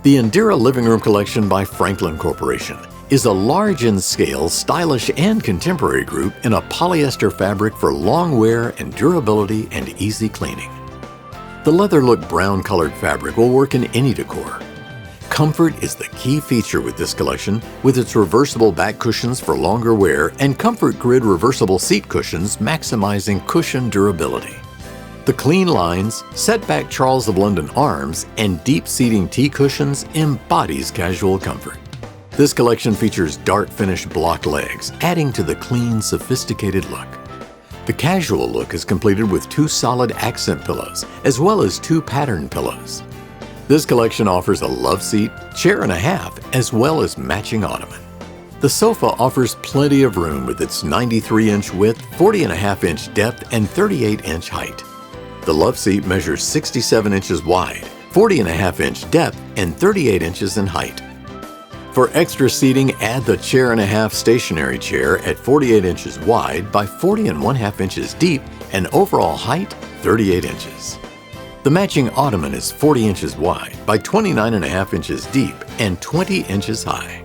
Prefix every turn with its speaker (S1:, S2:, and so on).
S1: The Indira Living Room Collection by Franklin Corporation is a large-in-scale, stylish, and contemporary group in a polyester fabric for long wear and durability and easy cleaning. The leather-look brown-colored fabric will work in any decor. Comfort is the key feature with this collection, with its reversible back cushions for longer wear and Comfort Grid reversible seat cushions maximizing cushion durability. The clean lines, set-back Charles of London arms, and deep seating T cushions embodies casual comfort. This collection features dark finish block legs, adding to the clean, sophisticated look. The casual look is completed with 2 solid accent pillows, as well as 2 pattern pillows. This collection offers a Loveseat, chair and a half, as well as matching ottoman. The sofa offers plenty of room with its 93-inch width, 40.5-inch depth, and 38-inch height. The Loveseat measures 67 inches wide, 40.5-inch depth, and 38 inches in height. For extra seating, add the chair and a half stationary chair at 48 inches wide by 40.5 inches deep and overall height 38 inches. The matching ottoman is 40 inches wide by 29.5 inches deep and 20 inches high.